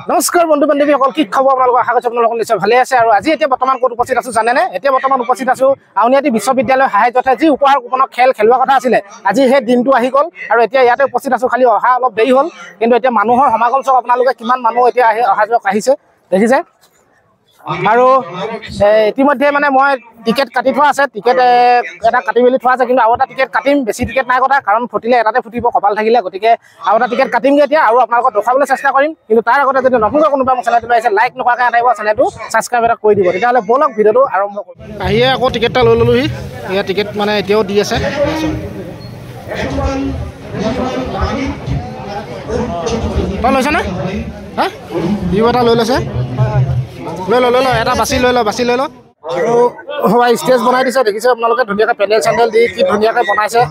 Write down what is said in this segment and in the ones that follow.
নমস্কাৰ বন্ধু বান্ধৱীসকল, কি খবৰ আপোনালোকৰ? আশা কৰিছোঁ আপোনালোকৰ নিশ্চয় ভালে আছে। আৰু আজি এতিয়া বৰ্তমান ক'ত উপস্থিত আছোঁ জানেনে? এতিয়া বৰ্তমান উপস্থিত আছোঁ আউনীআটী বিশ্ববিদ্যালয়ৰ সাহায্যতে যি উপহাৰ কুপনৰ খেল খেলোৱা কথা আছিলে, আজি সেই দিনটো আহি গ'ল আৰু এতিয়া ইয়াতে উপস্থিত আছোঁ। খালি অহা অলপ দেৰি হ'ল, কিন্তু এতিয়া মানুহৰ সমাগম চাওক আপোনালোকে, কিমান মানুহ এতিয়া অহা যোৱা আহিছে দেখিছে। আৰু ইতিমধ্যে মানে মই টিকেট কাটি থোৱা আছে, টিকেট এটা কাটি মেলি থোৱা আছে, কিন্তু আৰু এটা টিকেট কাটিম। বেছি টিকেট নাই কথা, কাৰণ ফুটিলে এটাতে ফুটিব, কপাল থাকিলে। গতিকে আৰু এটা টিকেট কাটিমগৈ এতিয়া, আৰু আপোনালোকক দেখুৱাবলৈ চেষ্টা কৰিম। কিন্তু তাৰ আগতে যদি নতুনকৈ কোনোবা মোৰ চেনেলটো আহিছে, লাইক নকৰাকৈ আনিব, চেনেলটো ছাবস্ক্ৰাইব এটা কৰি দিব। তেতিয়াহ'লে ব'লক ভিডিঅ'টো আৰম্ভ কৰিম। আহিয়ে আকৌ টিকেট এটা লৈ ল'লোহি। এয়া টিকেট মানে এতিয়াও দি আছে। তই লৈছনে? হা বিহু এটা লৈ লৈছে, লৈ ল এটা বাছি লৈ ল আৰু ষ্টেজ বনাই দিছে দেখিছে আপোনালোকে, ধুনীয়াকৈ পেণ্ডেল চেণ্ডেল দি কি ধুনীয়াকৈ বনাইছে।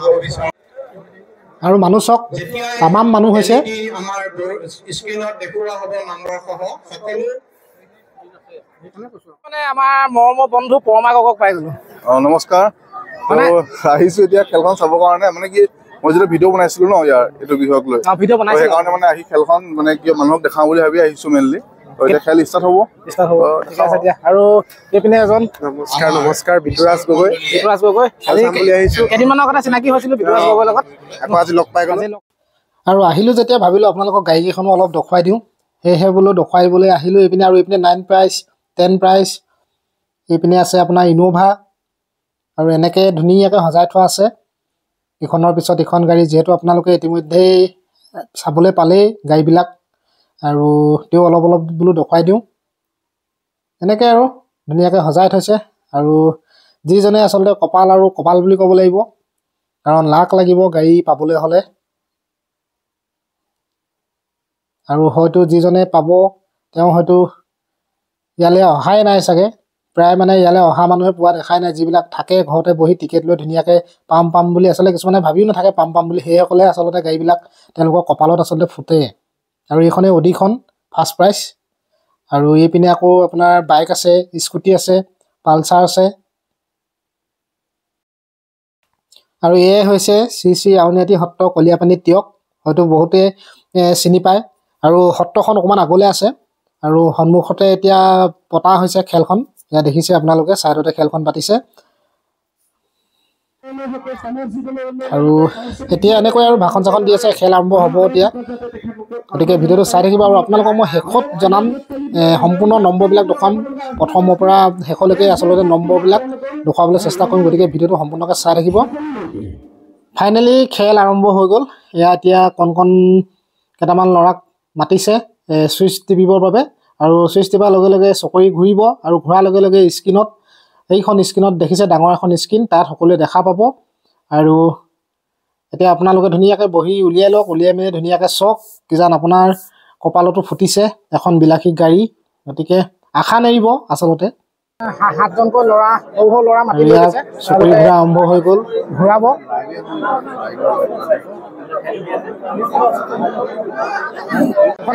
আৰু মানুহ চাওক, তামাম মানুহ হৈছে। মানে আমাৰ মৰমৰ বন্ধু পৰমা গগৈক পাই গ'লো। নমস্কাৰ, আহিছো এতিয়া খেলখন চাবৰ কাৰণে। মানে কি, মই যেতিয়া ভিডিঅ' বনাইছিলো ন ইয়াৰ এইটো বিষয়ক লৈ, সেইকাৰণে মানে আহি খেলখন মানে কি মানুহক দেখাওঁ বুলি ভাবি আহিছো মেইনলি। এতিয়া খেল ষ্টাৰ্ট হ'ব। ঠিক আছে দিয়া। আৰু এইপিনে এজন নমস্কাৰ বিতুৰাজ গগৈ আহিছো। কেইদিনমানৰ আগতে চিনাকি হৈছিলো বিতুৰাজ গগৈৰ লগত, আকৌ আজি লগ পাই গ'লো। আৰু আহিলোঁ যেতিয়া ভাবিলোঁ আপোনালোকক গাড়ীকেইখনো অলপ দেখুৱাই দিওঁ, সেয়েহে বোলো দেখুৱাই দিবলৈ আহিলোঁ। এইপিনে আৰু এইপিনে 9 প্ৰাইজ 10 প্ৰাইজ, এইপিনে আছে আপোনাৰ ইন'ভা, আৰু এনেকৈ ধুনীয়াকৈ সজাই থোৱা আছে ইখনৰ পিছত ইখন গাড়ী। যিহেতু আপোনালোকে ইতিমধ্যেই চাবলৈ পালেই গাড়ীবিলাক, আৰু তেওঁ অলপ বোলো দেখুৱাই দিওঁ। এনেকৈ আৰু ধুনীয়াকৈ সজাই থৈছে। আৰু যিজনে আচলতে কপাল বুলি ক'ব লাগিব, কাৰণ লাক লাগিব গাড়ী পাবলৈ হ'লে। আৰু হয়তো যিজনে পাব তেওঁ হয়তো ইয়ালৈ অহাই নাই চাগে, প্ৰায় মানে ইয়ালৈ অহা মানুহে পোৱা দেখাই নাই। যিবিলাক থাকে ঘৰতে বহি টিকেট লৈ ধুনীয়াকৈ পাম বুলি, আচলতে কিছুমানে ভাবিও নাথাকে পাম বুলি, সেইসকলে আচলতে গাড়ীবিলাক তেওঁলোকৰ কপালত আচলতে ফুটে। আৰু এইখনেই অডিখন ফাৰ্ষ্ট প্ৰাইজ। আৰু এইপিনে আকৌ আপোনাৰ বাইক আছে, স্কুটি আছে, পালচাৰ আছে। আৰু এয়াই হৈছে শ্ৰী আউনীআটী সত্ৰ কলীয়াপানীত তিয়ক, হয়তো বহুতে চিনি পায়। আৰু সত্ৰখন অকণমান আগলৈ আছে, আৰু সন্মুখতে এতিয়া পতা হৈছে খেলখন। ইয়াত দেখিছে আপোনালোকে, ছাইডতে খেলখন পাতিছে। আৰু এতিয়া এনেকৈ আৰু ভাষণ চাখন দি আছে, খেল আৰম্ভ হ'ব এতিয়া। গতিকে ভিডিঅ'টো চাই থাকিব। আৰু আপোনালোকক মই শেষত জনাম, সম্পূৰ্ণ নম্বৰবিলাক দেখুৱাম, প্ৰথমৰ পৰা শেষলৈকে আচলতে নম্বৰবিলাক দেখুৱাবলৈ চেষ্টা কৰিম। গতিকে ভিডিঅ'টো সম্পূৰ্ণকৈ চাই থাকিব। ফাইনেলি খেল আৰম্ভ হৈ গ'ল। এয়া এতিয়া কণ কেইটামান ল'ৰাক মাতিছে চুইচ টিপিবৰ বাবে, আৰু চুইচ টিপাৰ লগে লগে চকৰি ঘূৰিব, আৰু ঘূৰাৰ লগে লগে এইখন স্ক্ৰীণত দেখিছে ডাঙৰ এখন স্ক্ৰীণ, তাত সকলোৱে দেখা পাব। আৰু এতিয়া আপোনালোকে ধুনীয়াকৈ বহি উলিয়াই লওক, উলিয়াই মেলি ধুনীয়াকৈ চাওক, কিজান আপোনাৰ কপালতো ফুটিছে এখন বিলাসী গাড়ী। গতিকে আশা নেৰিব আচলতে। 7জনকৈ ল'ৰা, সৰু ল'ৰা মাতি লৈ আছে, চকৰি ঘূৰা আৰম্ভ হৈ গ'ল, ঘূৰাব।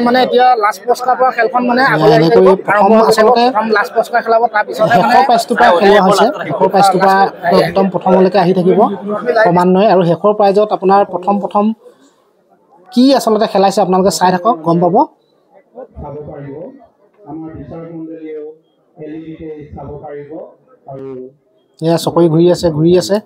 মানে এতিয়া লাষ্ট পুৰস্কাৰ পৰা খেলখন মানে লাষ্ট পুৰস্কাৰ খেলাব, তাৰপিছত শেষৰ প্ৰাইজটোৰ পৰা খেলোৱা হৈছে। শেষৰ প্ৰাইজটোৰ পৰা একদম প্ৰথমলৈকে আহি থাকিব ক্ৰমান্বয়ে। আৰু শেষৰ প্ৰাইজত আপোনাৰ প্ৰথম কি আচলতে খেলাইছে আপোনালোকে চাই থাকক, গম পাব। এয়া চকৰি ঘূৰি আছে।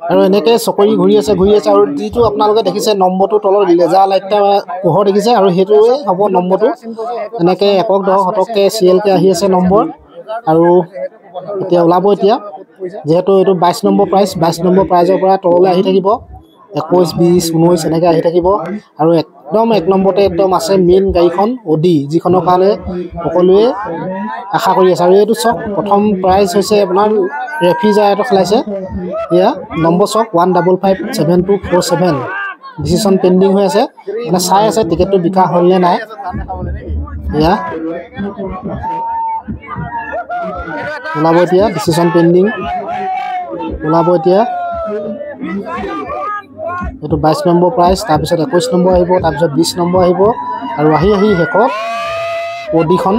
আৰু এনেকৈ চকৰি ঘূৰি আছে। আৰু যিটো আপোনালোকে দেখিছে নম্বৰটো তলৰ লেজাৰ লাইট পোহৰ দেখিছে, আৰু সেইটোৱে হ'ব নম্বৰটো। এনেকৈ 1, 10, শতককৈ চিৰিয়েলকৈ আহি আছে নম্বৰ। আৰু এতিয়া ওলাব এতিয়া, যিহেতু এইটো 22 নম্বৰ প্ৰাইজ, 22 নম্বৰ প্ৰাইজৰ পৰা তললৈ আহি থাকিব, 21, 20, 19 এনেকৈ আহি থাকিব। আৰু একদম 1 নম্বৰতে একদম আছে মেইন গাড়ীখন অডি, যিখনৰ কাৰণে সকলোৱে আশা কৰি আছে। আৰু এইটো চাওক, প্ৰথম প্ৰাইজ হৈছে আপোনাৰ ৰেফ্ৰিজাৰেটৰ খেলাইছে। এয়া নম্বৰ চাওক 1557247, ডিচিশ্যন পেণ্ডিং হৈ আছে, মানে চাই আছে টিকেটটো বিকা হ'ল নে নাই। এয়া ওলাব এতিয়া, ডিচিশ্যন পেণ্ডিং ওলাব এতিয়া। এইটো 22 নম্বৰ প্ৰাইজ, তাৰপিছত 21 নম্বৰ আহিব, তাৰপিছত 20 নম্বৰ আহিব, আৰু আহি শেষত অডিখন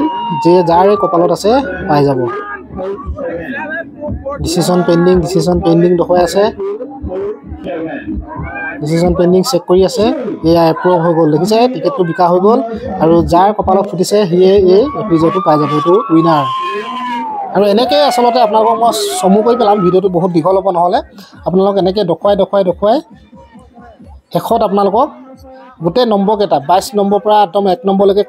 যাৰে কপালত আছে পাই যাব। ডিচিশ্যন পেণ্ডিং দেখুৱাই আছে। ডিচিশ্যন পেণ্ডিং চেক কৰি আছে এয়া এপ্ৰুভ হৈ গ'ল দেখিছে টিকেটটো বিকা হৈ গ'ল আৰু যাৰ কপালত ফুটিছে সিয়ে এই এপিজডটো পাই যাব এইটো উইনাৰ আৰু এনেকৈ আচলতে আপোনালোকক মই চমু কৰি পেলাম ভিডিঅ'টো বহুত দীঘল হ'ব নহ'লে আপোনালোক এনেকৈ দেখুৱাই শেষত আপোনালোকক গোটেই নম্বৰকেইটা 22 নম্বৰ পৰা একদম 1 নম্বৰলৈকে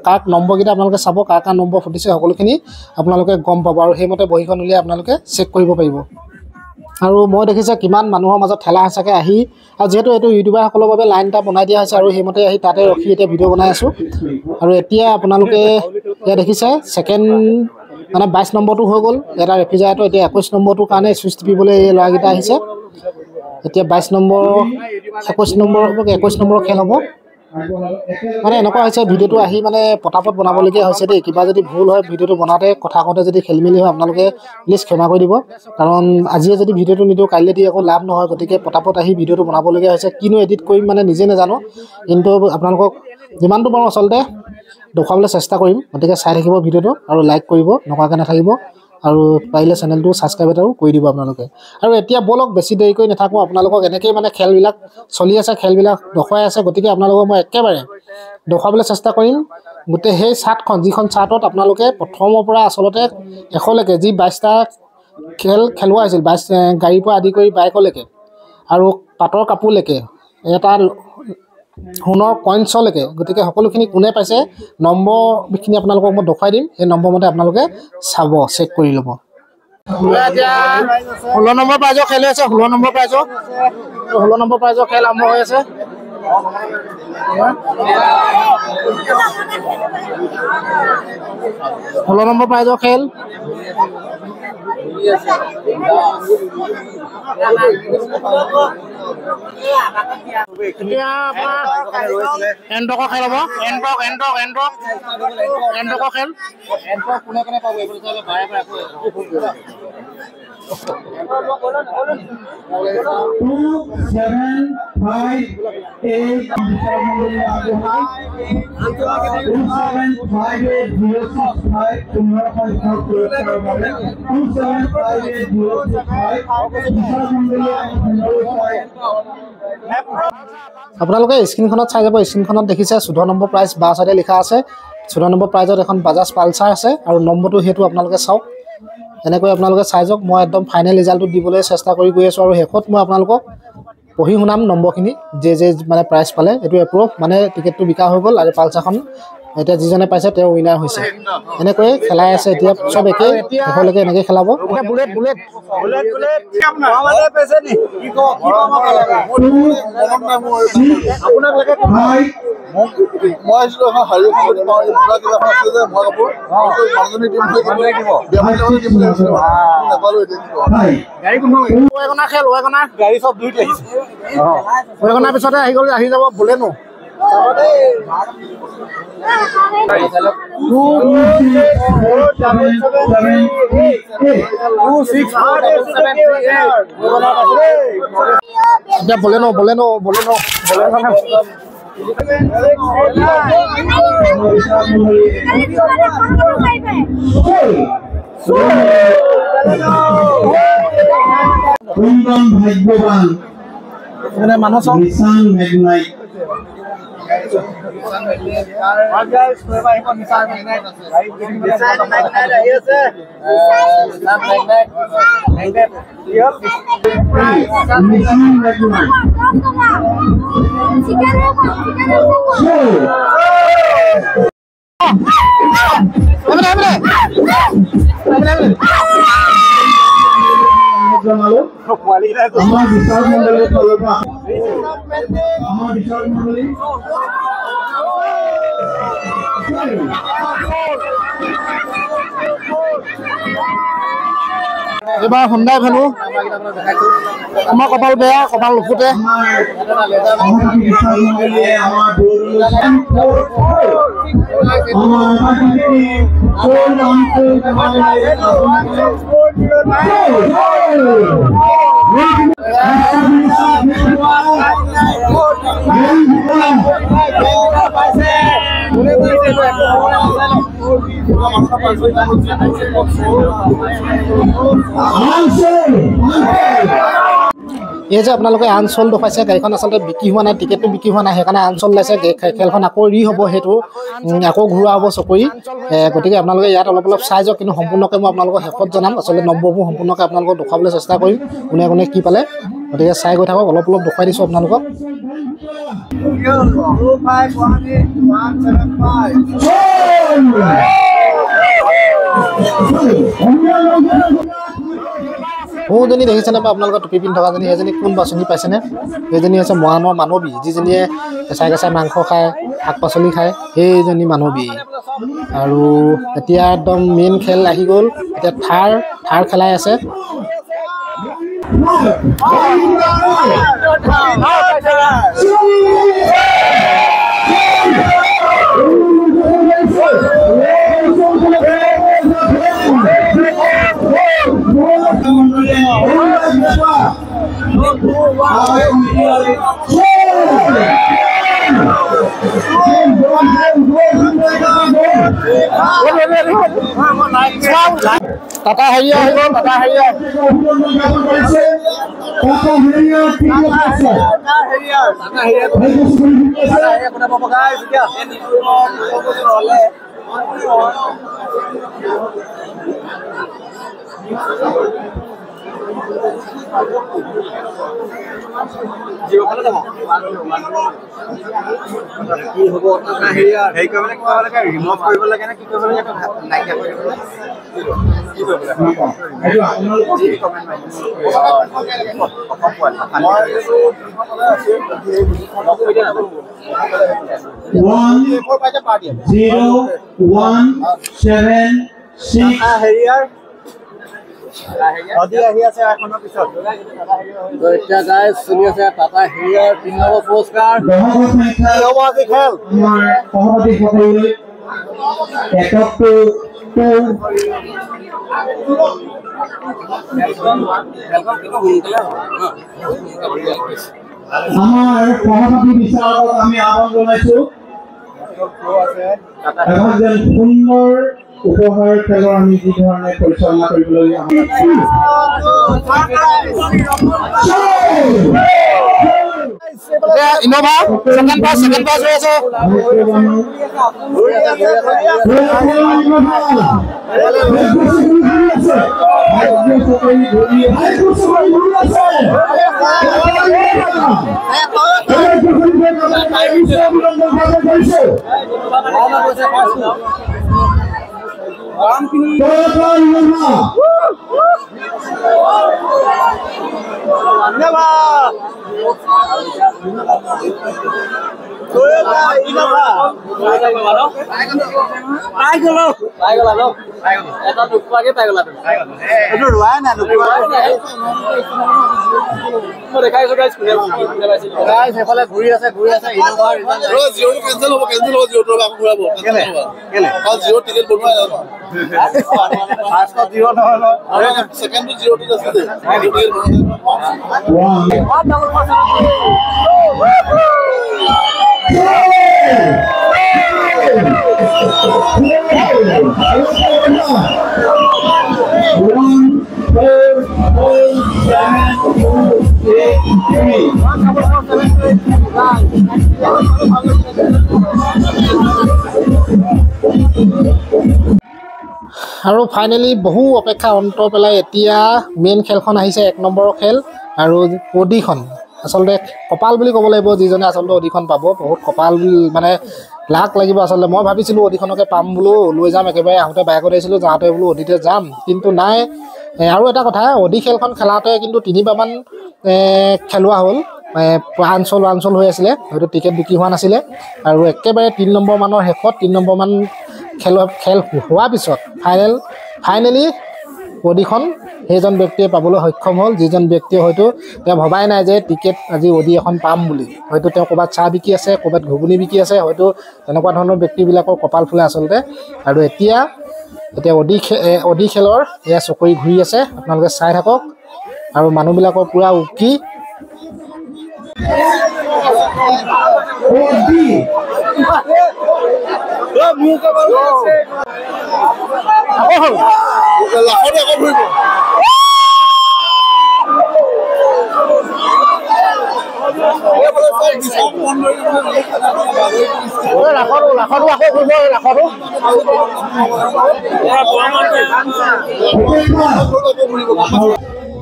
কাক নম্বৰকেইটা আপোনালোকে চাব কাৰ নম্বৰ ফুটিছে সকলোখিনি আপোনালোকে গম পাব আৰু সেইমতে বহীখন উলিয়াই আপোনালোকে চেক কৰিব পাৰিব আৰু মই দেখিছে কিমান মানুহৰ মাজত ঠেলা হেঁচাকৈ আহি আৰু যিহেতু এইটো ইউটিউবাৰসকলৰ বাবে লাইন এটা বনাই দিয়া হৈছে আৰু সেইমতে আহি তাতে ৰখি এতিয়া ভিডিঅ' বনাই আছোঁ আৰু এতিয়া আপোনালোকে এয়া দেখিছে ছেকেণ্ড মানে 22 নম্বৰটো হৈ গ'ল এটা ৰেফ্ৰিজাৰেটৰ এতিয়া 21 নম্বৰটোৰ কাৰণে চুইচ টিপিবলৈ এই ল'ৰাকেইটা আহিছে এতিয়া 22 নম্বৰ 21 নম্বৰ হ'ব 21 নম্বৰৰ খেল হ'ব মানে এনেকুৱা হৈছে ভিডিঅ'টো আহি মানে পটাপট বনাবলগীয়া হৈছে দেই কিবা যদি ভুল হয় ভিডিঅ'টো বনাওঁতে কথা কওঁতে যদি খেলিমেলি হয় আপোনালোকে প্লিজ ক্ষমা কৰি দিব কাৰণ আজিয়ে যদি ভিডিঅ'টো নিদিওঁ কাইলৈ দি একো লাভ নহয় গতিকে পটাপট আহি ভিডিঅ'টো বনাবলগীয়া হৈছে কিনো এডিট কৰিম মানে নিজে নাজানো কিন্তু আপোনালোকক যিমানটো পাৰোঁ আচলতে দেখুৱাবলৈ চেষ্টা কৰিম গতিকে চাই থাকিব ভিডিঅ'টো আৰু লাইক কৰিব নকৰাকৈ নাথাকিব আৰু পাৰিলে চেনেলটো ছাবস্ক্ৰাইব এটাও কৰি দিব আপোনালোকে আৰু এতিয়া বলক বেছি দেৰি কৰি নাথাকোঁ আপোনালোকক এনেকৈয়ে মানে খেলবিলাক চলি আছে খেলবিলাক দেখুৱাই আছে গতিকে আপোনালোকক মই একেবাৰে দেখুৱাবলৈ চেষ্টা কৰিম গোটেই সেই চাৰ্টখন যিখন চাৰ্টত আপোনালোকে প্ৰথমৰ পৰা আচলতে শেষলৈকে যি 22টা খেল খেলোৱা হৈছিল 22 গাড়ীৰ পৰা আদি কৰি বাইকলৈকে আৰু পাটৰ কাপোৰলৈকে এটা সোণৰ কইনছলৈকে গতিকে সকলোখিনি কোনে পাইছে নম্বৰখিনি আপোনালোকক মই দেখুৱাই দিম সেই নম্বৰমতে আপোনালোকে চাব চেক কৰি ল'ব এতিয়া 16 নম্বৰ প্ৰাইজৰ খেল হৈ আছে 16 নম্বৰ প্ৰাইজৰ খেল আৰম্ভ হৈ আছে 16 নম্বৰ প্ৰাইজৰ খেল এণ্টকৰ খেল হ'ব এণ্টকৰ খেল কোনে কোনে পাব আপোনালোকে স্ক্ৰীনখনত চাই যাব স্ক্ৰীনখনত দেখিছে 14 নম্বৰ প্ৰাইজ বাওঁ চাইডে লিখা আছে 14 নম্বৰ প্ৰাইজত এখন বাজাজ পালচাৰ আছে আৰু নম্বৰটো সেইটো আপোনালোকে চাওক এনেকৈ আপোনালোকে চাই যাওক মই একদম ফাইনেল ৰিজাল্টটো দিবলৈ চেষ্টা কৰি গৈ আছোঁ আৰু শেষত মই আপোনালোকক পঢ়ি শুনাম নম্বৰখিনি যে মানে প্ৰাইজ পালে এইটো এপ্ৰুভ মানে টিকেটটো বিকা হৈ গ'ল আৰু পালচাৰখন এতিয়া যিজনে পাইছে তেওঁ উইনাৰ হৈছে এনেকৈয়ে খেলাই আছে এতিয়া চব একেই শেষলৈকে এনেকৈ খেলাব পিছতে আহি যাব বুলেনো বলেনো ভাগ্যবান মানুহ এবাৰ হুন্দাই ভেনু আমাৰ কপাল বেয়া কপাল নুফুটে এই যে আপোনালোকে আনচল দেখুৱাইছে গাড়ীখন আচলতে বিক্ৰী হোৱা নাই, টিকেটটো বিক্ৰী হোৱা নাই, সেইকাৰণে আনচল ওলাইছে। খেলখন আকৌ হ'ব, সেইটো আকৌ ঘূৰা হ'ব চকৰি। গতিকে আপোনালোকে ইয়াত অলপ অলপ চাই যাওক, কিন্তু সম্পূৰ্ণকৈ মই আপোনালোকক শেষত জনাম। আচলতে নম্বৰবোৰ সম্পূৰ্ণকৈ আপোনালোকক দেখুৱাবলৈ চেষ্টা কৰিম, কোনে কোনে কি পালে। গতিকে চাই গৈ থাকক, অলপ অলপ দেখুৱাই দিছোঁ আপোনালোকক। সৌজনী দেখিছেনে বা আপোনালোকৰ টুপি পিন্ধি থকাজনী, সেইজনী কোন বা চিনি পাইছেনে? সেইজনী হৈছে মৰাণৰ মানৱী, যিজনীয়ে কেঁচাই কেঁচাই মাংস খায়, শাক পাচলি খায়, সেইজনী মানৱী। আৰু এতিয়া একদম মেইন খেল আহি গ'ল, এতিয়া থাৰ খেলাই আছে। টাটা হেৰিয়া আহি গ'ল, টাটা হেৰিয়া কি হ'ব হেৰি কৰিব লাগে, ৰিমভ কৰিব লাগে নে কি কৰিব লাগে? নাইকিয়া কৰিব লাগে। এতিয়া গাইজ চলি আছে টাটা হেৰিয়াৰ 3 নম্বৰ পুৰস্কাৰ। আমাৰ সহপাঠী বিচাৰকক আমি আহ্বান জনাইছো, এখন যেন সুন্দৰ উপহাৰ খেলৰ আমি যি ধৰণে পৰিচালনা কৰিবলৈ ইনোভা সেকেন্ড পাস হৈ আছে। ঘূৰি আছে আৰু ফাইনেলি বহু অপেক্ষা অন্ত পেলাই এতিয়া মেইন খেলখন আহিছে, 1 নম্বৰৰ খেল। আৰু অডিখন আচলতে কপাল বুলি ক'ব লাগিব, যিজনে আচলতে অডিখন পাব। বহুত কপাল মানে লাক লাগিব আচলতে। মই ভাবিছিলোঁ অডিখনকে পাম বোলো, লৈ যাম একেবাৰে। আহোঁতে বাইকত আহিছিলোঁ, যাওঁতে বোলো অডিতে যাম, কিন্তু নাই। আৰু এটা কথা, অডি খেলখন খেলাওঁতে কিন্তু 3বাৰমান খেলোৱা হ'ল। আনচল হৈ আছিলে, হয়তো টিকেট বিক্ৰী হোৱা নাছিলে। আৰু একেবাৰে 3 নম্বৰ মানৰ শেষত 3 নম্বৰমান খেল হোৱাৰ পিছত ফাইনেলি অডিখন সেইজন ব্যক্তিয়ে পাবলৈ সক্ষম হ'ল, যিজন ব্যক্তিয়ে হয়তো তেওঁ ভবাই নাই যে টিকেট আজি অডি এখন পাম বুলি। হয়তো তেওঁ ক'ৰবাত চাহ বিকি আছে, ক'ৰবাত ঘুগুনি বিকি আছে, হয়তো তেনেকুৱা ধৰণৰ ব্যক্তিবিলাকৰ কপাল ফুলে আচলতে। আৰু এতিয়া অডি খেলৰ এয়া চকৰি ঘূৰি আছে, আপোনালোকে চাই থাকক। আৰু মানুহবিলাকৰ পূৰা উকি।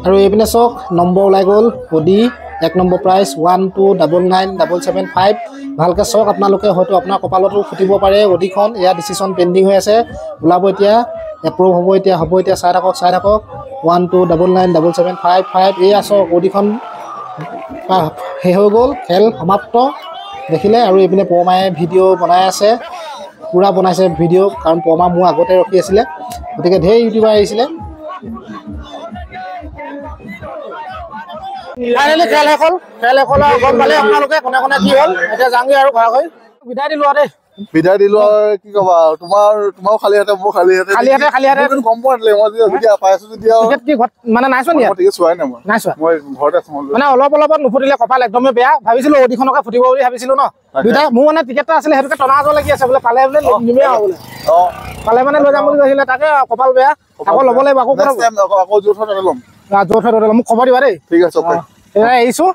আৰু এইপিনে চাওক নম্বৰ ওলাই গ'ল অডি 1 নম্বৰ প্ৰাইজ 1299775 ভালকৈ চাওক আপোনালোকে হয়তো আপোনাৰ কপালতো ফুটিব পাৰে অডিখন এয়া ডিচিশ্যন পেণ্ডিং হৈ আছে ওলাব এতিয়া এপ্ৰুভ হ'ব এতিয়া চাই থাকক 1299755 এয়া চাওক অডিখন শেষ হৈ গ'ল খেল সমাপ্ত দেখিলে আৰু এইপিনে পৰমায়ে ভিডিঅ' বনাই আছে পুৰা বনাইছে ভিডিঅ' কাৰণ পৰমা মোৰ আগতে ৰখি আছিলে গতিকে ঢেৰ ইউটিউবাৰ আহিছিলে ফাইনেলি খেল শেষ হ'ল আৰু গম পালে আপোনালোকে কোনে কোনে কি হ'ল এতিয়া যাওঁগৈ আৰু ঘৰকৈ বিদায় দিলোঁ আৰু দেই বিদায় দিলো আৰু কি কবা তোমাৰো খালী হাতে মোৰ খালী হাতে গম পোৱা নাছিলে মই যেতিয়া পাই আছো তেতিয়া মানে নাই চোৱা ঠিক চোৱাই নাই নাই চোৱা মই ঘৰতে আছো মানে অলপত নুফুটিলে কপাল একদমেই বেয়া ভাবিছিলো অডিখনকে ফুটিব বুলি ভাবিছিলো ন দুইটাই মোৰ মানে টিকেট এটা আছিলে সেইটোকে টনা আজৰ লাগি আছে বোলে পালে বোলে নিমেই আৰু বোলে পালে মানে লৈ যাম বুলি কৈছিলে তাকে কপাল বেয়া আকৌ ল'ব লাগিব আকৌ জোৰ ল'ম মোক খবৰ দিবা দেই ঠিক আছে এৰিছো